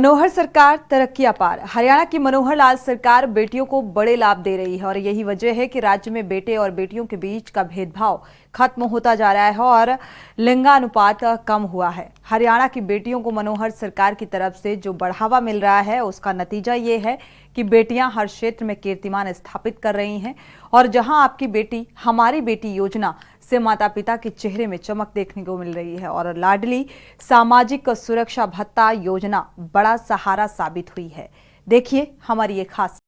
मनोहर सरकार तरक्की अपार। हरियाणा की मनोहर लाल सरकार बेटियों को बड़े लाभ दे रही है और यही वजह है कि राज्य में बेटे और बेटियों के बीच का भेदभाव खत्म होता जा रहा है और लिंगानुपात कम हुआ है। हरियाणा की बेटियों को मनोहर सरकार की तरफ से जो बढ़ावा मिल रहा है उसका नतीजा ये है कि बेटियां हर क्षेत्र में कीर्तिमान स्थापित कर रही हैं और जहां आपकी बेटी हमारी बेटी योजना से माता पिता के चेहरे में चमक देखने को मिल रही है और लाडली सामाजिक सुरक्षा भत्ता योजना बड़ा सहारा साबित हुई है। देखिए हमारी ये खास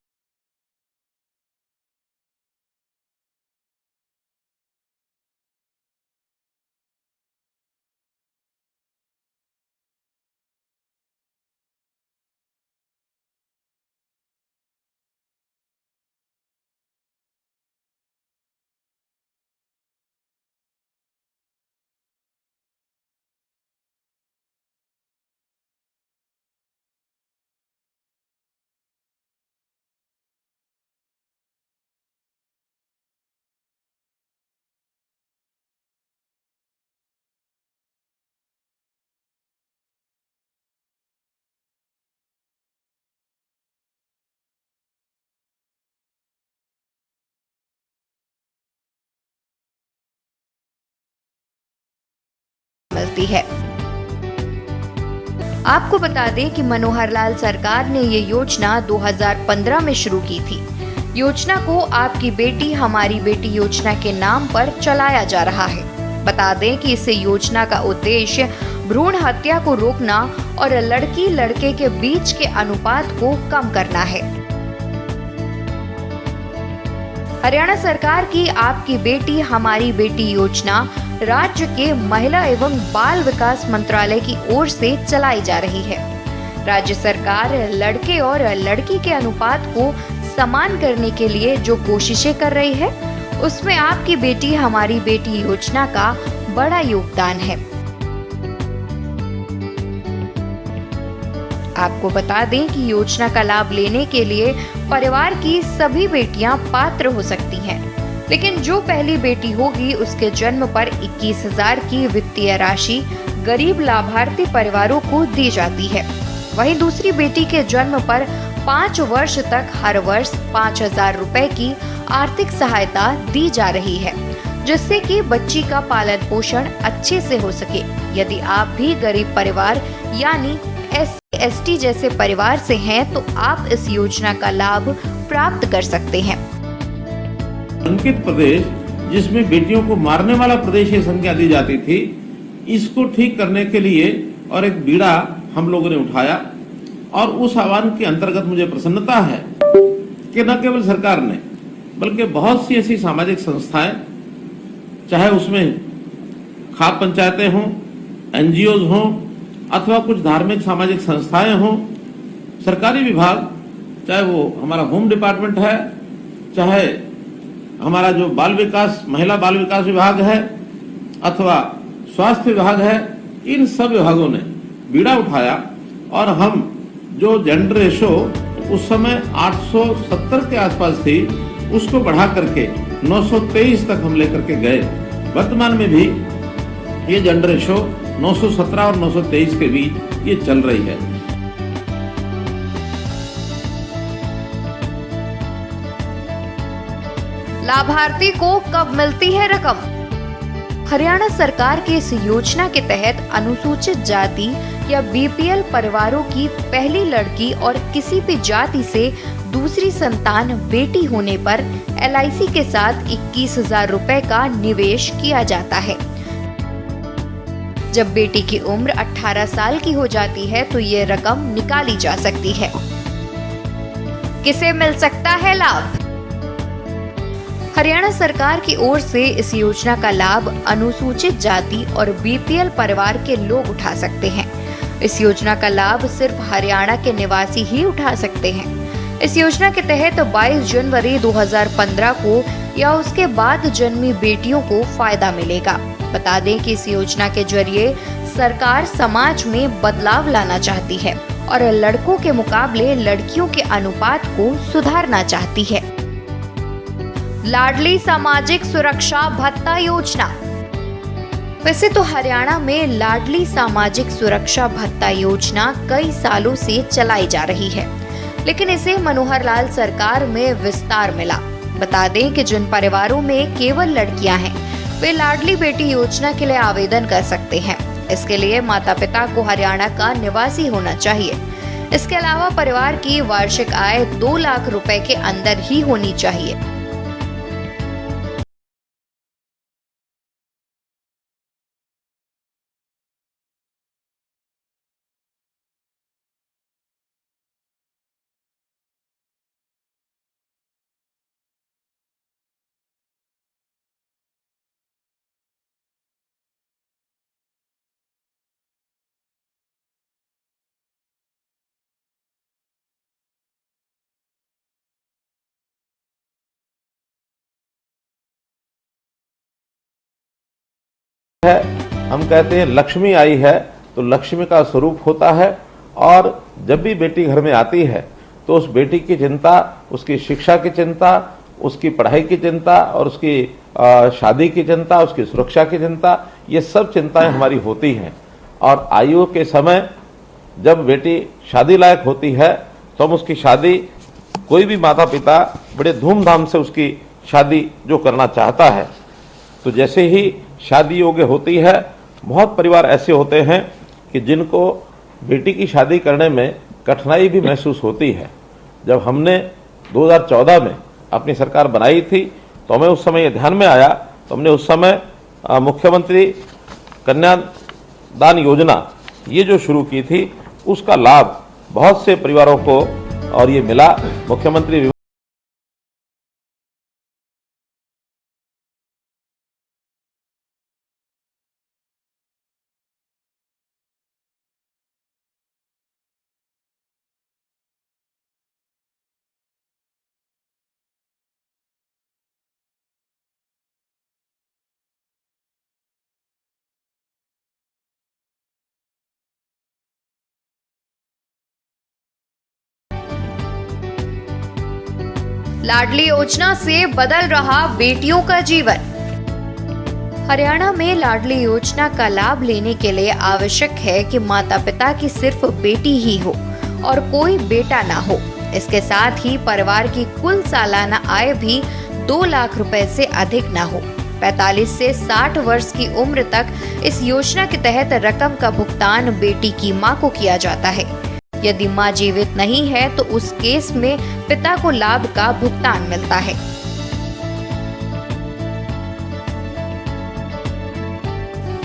मिलती है। आपको बता दें कि मनोहर लाल सरकार ने ये योजना 2015 में शुरू की थी। योजना को आपकी बेटी हमारी बेटी योजना के नाम पर चलाया जा रहा है। बता दें कि इस योजना का उद्देश्य भ्रूण हत्या को रोकना और लड़की लड़के के बीच के अनुपात को कम करना है। हरियाणा सरकार की आपकी बेटी हमारी बेटी योजना राज्य के महिला एवं बाल विकास मंत्रालय की ओर से चलाई जा रही है। राज्य सरकार लड़के और लड़की के अनुपात को समान करने के लिए जो कोशिशें कर रही है उसमें आपकी बेटी हमारी बेटी योजना का बड़ा योगदान है। आपको बता दें कि योजना का लाभ लेने के लिए परिवार की सभी बेटियां पात्र हो सकती हैं, लेकिन जो पहली बेटी होगी उसके जन्म पर 21,000 की वित्तीय राशि गरीब लाभार्थी परिवारों को दी जाती है। वहीं दूसरी बेटी के जन्म पर 5 वर्ष तक हर वर्ष 5,000 रुपए की आर्थिक सहायता दी जा रही है, जिससे कि बच्ची का पालन पोषण अच्छे से हो सके। यदि आप भी गरीब परिवार यानी SC/ST जैसे परिवार से हैं तो आप इस योजना का लाभ प्राप्त कर सकते हैं। अंकित प्रदेश जिसमें बेटियों को मारने वाला प्रदेश ये संज्ञा दी जाती थी, इसको ठीक करने के लिए और एक बीड़ा हम लोगों ने उठाया और उस आह्वान के अंतर्गत मुझे प्रसन्नता है कि न केवल सरकार ने बल्कि बहुत सी ऐसी सामाजिक संस्थाएं, चाहे उसमें खाप पंचायतें हों, NGOs हों अथवा कुछ धार्मिक सामाजिक संस्थाएं हों, सरकारी विभाग, चाहे वो हमारा होम डिपार्टमेंट है, चाहे हमारा जो बाल विकास महिला बाल विकास विभाग है अथवा स्वास्थ्य विभाग है, इन सब विभागों ने बीड़ा उठाया और हम जो जेंडर रेशो उस समय 870 के आसपास थी उसको बढ़ा करके 923 तक हम लेकर के गए। वर्तमान में भी ये जेंडर रेशो 917 और 923 के बीच ये चल रही है। लाभार्थी को कब मिलती है रकम? हरियाणा सरकार की इस योजना के तहत अनुसूचित जाति या BPL परिवारों की पहली लड़की और किसी भी जाति से दूसरी संतान बेटी होने पर LIC के साथ 21,000 रुपए का निवेश किया जाता है। जब बेटी की उम्र 18 साल की हो जाती है तो ये रकम निकाली जा सकती है। किसे मिल सकता है लाभ? हरियाणा सरकार की ओर से इस योजना का लाभ अनुसूचित जाति और BPL परिवार के लोग उठा सकते हैं। इस योजना का लाभ सिर्फ हरियाणा के निवासी ही उठा सकते हैं। इस योजना के तहत 22 जनवरी 2015 को या उसके बाद जन्मी बेटियों को फायदा मिलेगा। बता दें कि इस योजना के जरिए सरकार समाज में बदलाव लाना चाहती है और लड़कों के मुकाबले लड़कियों के अनुपात को सुधारना चाहती है। लाडली सामाजिक सुरक्षा भत्ता योजना। वैसे तो हरियाणा में लाडली सामाजिक सुरक्षा भत्ता योजना कई सालों से चलाई जा रही है, लेकिन इसे मनोहर लाल सरकार में विस्तार मिला। बता दें कि जिन परिवारों में केवल लड़कियां हैं, वे लाडली बेटी योजना के लिए आवेदन कर सकते हैं। इसके लिए माता पिता को हरियाणा का निवासी होना चाहिए। इसके अलावा परिवार की वार्षिक आय 2 लाख रुपए के अंदर ही होनी चाहिए। है, हम कहते हैं लक्ष्मी आई है तो लक्ष्मी का स्वरूप होता है। और जब भी बेटी घर में आती है तो उस बेटी की चिंता, उसकी शिक्षा की चिंता, उसकी पढ़ाई की चिंता और उसकी शादी की चिंता, उसकी सुरक्षा की चिंता, ये सब चिंताएं हमारी होती हैं। और आयु के समय जब बेटी शादी लायक होती है तो हम उसकी शादी, कोई भी माता पिता बड़े धूमधाम से उसकी शादी जो करना चाहता है, तो जैसे ही शादी योग्य होती है, बहुत परिवार ऐसे होते हैं कि जिनको बेटी की शादी करने में कठिनाई भी महसूस होती है। जब हमने 2014 में अपनी सरकार बनाई थी तो हमें उस समय ये ध्यान में आया, तो हमने उस समय मुख्यमंत्री कन्यादान योजना ये जो शुरू की थी, उसका लाभ बहुत से परिवारों को और ये मिला। मुख्यमंत्री लाडली योजना से बदल रहा बेटियों का जीवन। हरियाणा में लाडली योजना का लाभ लेने के लिए आवश्यक है कि माता पिता की सिर्फ बेटी ही हो और कोई बेटा ना हो। इसके साथ ही परिवार की कुल सालाना आय भी 2 लाख रुपए से अधिक ना हो। 45 से 60 वर्ष की उम्र तक इस योजना के तहत रकम का भुगतान बेटी की मां को किया जाता है। यदि मां जीवित नहीं है तो उस केस में पिता को लाभ का भुगतान मिलता है।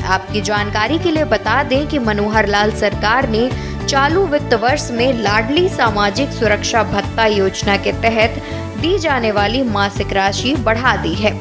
आपकी जानकारी के लिए बता दें कि मनोहर लाल सरकार ने चालू वित्त वर्ष में लाडली सामाजिक सुरक्षा भत्ता योजना के तहत दी जाने वाली मासिक राशि बढ़ा दी है।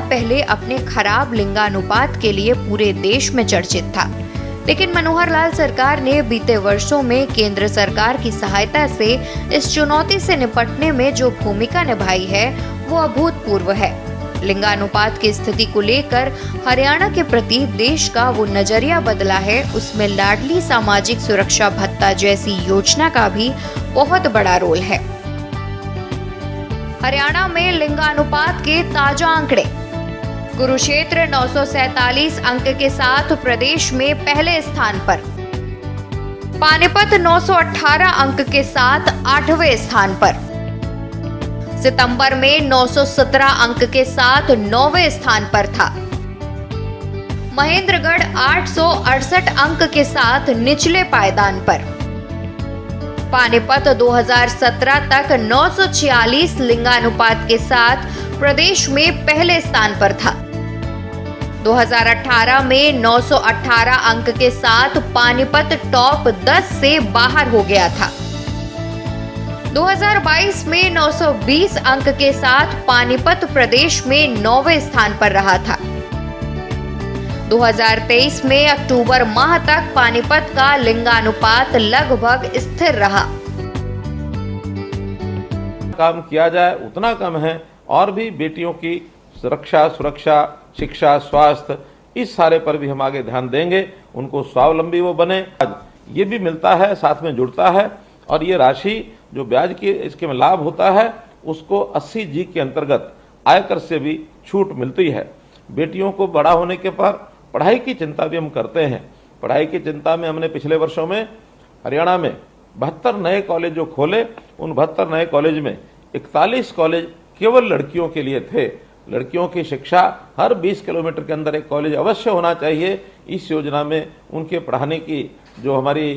पहले अपने खराब लिंगानुपात के लिए पूरे देश में चर्चित था, लेकिन मनोहर लाल सरकार ने बीते वर्षों में केंद्र सरकार की सहायता से इस चुनौती से निपटने में जो भूमिका निभाई है वो अभूतपूर्व है। लिंगानुपात की स्थिति को लेकर हरियाणा के प्रति देश का वो नजरिया बदला है, उसमें लाडली सामाजिक सुरक्षा भत्ता जैसी योजना का भी बहुत बड़ा रोल है। हरियाणा में लिंगानुपात के ताजा आंकड़े। कुरुक्षेत्र 947 अंक के साथ प्रदेश में पहले स्थान पर। पानीपत 918 अंक के साथ 8वें स्थान पर। सितंबर में 917 अंक के साथ 9वें स्थान पर था। महेंद्रगढ़ 868 अंक के साथ निचले पायदान पर। पानीपत 2017 तक 946 लिंगानुपात के साथ प्रदेश में पहले स्थान पर था। 2018 में 918 अंक के साथ पानीपत टॉप 10 से बाहर हो गया था। 2022 में 920 अंक के साथ पानीपत प्रदेश में 9वें स्थान पर रहा था। 2023 में अक्टूबर माह तक पानीपत का लिंगानुपात लगभग स्थिर रहा। काम किया जाए उतना कम है, और भी बेटियों की सुरक्षा, शिक्षा, स्वास्थ्य, इस सारे पर भी हम आगे ध्यान देंगे। उनको स्वावलंबी वो बने। ये भी मिलता है, साथ में जुड़ता है, और ये राशि जो ब्याज की इसके में लाभ होता है उसको 80G के अंतर्गत आयकर से भी छूट मिलती है। बेटियों को बड़ा होने के पर पढ़ाई की चिंता भी हम करते हैं। पढ़ाई की चिंता में हमने पिछले वर्षों में हरियाणा में 72 नए कॉलेज जो खोले, उन 72 नए कॉलेज में 41 कॉलेज केवल लड़कियों के लिए थे। लड़कियों की शिक्षा हर 20 किलोमीटर के अंदर एक कॉलेज अवश्य होना चाहिए। इस योजना में उनके पढ़ाने की जो हमारी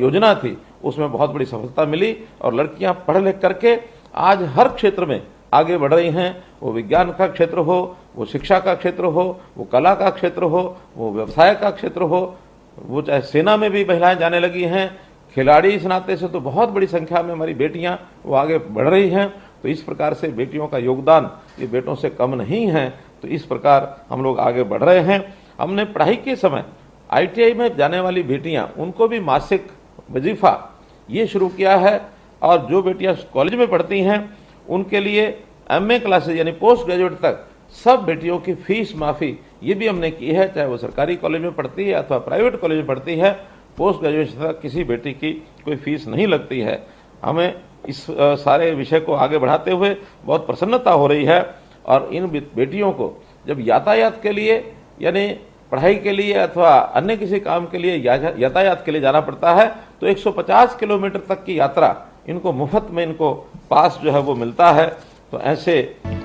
योजना थी उसमें बहुत बड़ी सफलता मिली, और लड़कियां पढ़ लिख करके आज हर क्षेत्र में आगे बढ़ रही हैं। वो विज्ञान का क्षेत्र हो, वो शिक्षा का क्षेत्र हो, वो कला का क्षेत्र हो, वो व्यवसाय का क्षेत्र हो, वो चाहे सेना में भी महिलाएं जाने लगी हैं। खिलाड़ी इस नाते से तो बहुत बड़ी संख्या में हमारी बेटियां वो आगे बढ़ रही हैं। तो इस प्रकार से बेटियों का योगदान ये बेटों से कम नहीं है। तो इस प्रकार हम लोग आगे बढ़ रहे हैं। हमने पढ़ाई के समय ITI में जाने वाली बेटियां, उनको भी मासिक वजीफा ये शुरू किया है, और जो बेटियां कॉलेज में पढ़ती हैं उनके लिए MA क्लासेज यानी पोस्ट ग्रेजुएट तक सब बेटियों की फीस माफ़ी ये भी हमने की है। चाहे वो सरकारी कॉलेज में पढ़ती है अथवा प्राइवेट कॉलेज में पढ़ती है, पोस्ट ग्रेजुएशन तक किसी बेटी की कोई फीस नहीं लगती है। हमें इस सारे विषय को आगे बढ़ाते हुए बहुत प्रसन्नता हो रही है। और इन बेटियों को जब यातायात के लिए यानी पढ़ाई के लिए अथवा अन्य किसी काम के लिए यातायात के लिए जाना पड़ता है, तो 150 किलोमीटर तक की यात्रा इनको मुफ्त में इनको पास जो है वो मिलता है। तो ऐसे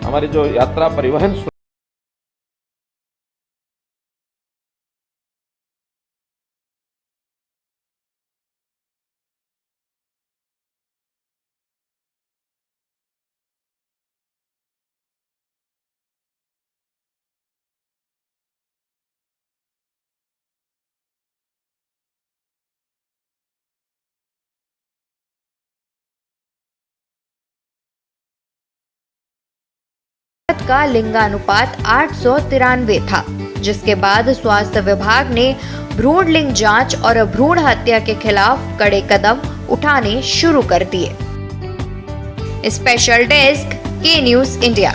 हमारी जो यात्रा परिवहन का लिंगानुपात 893 था, जिसके बाद स्वास्थ्य विभाग ने भ्रूण लिंग जांच और भ्रूण हत्या के खिलाफ कड़े कदम उठाने शुरू कर दिए। स्पेशल डेस्क के न्यूज़ इंडिया।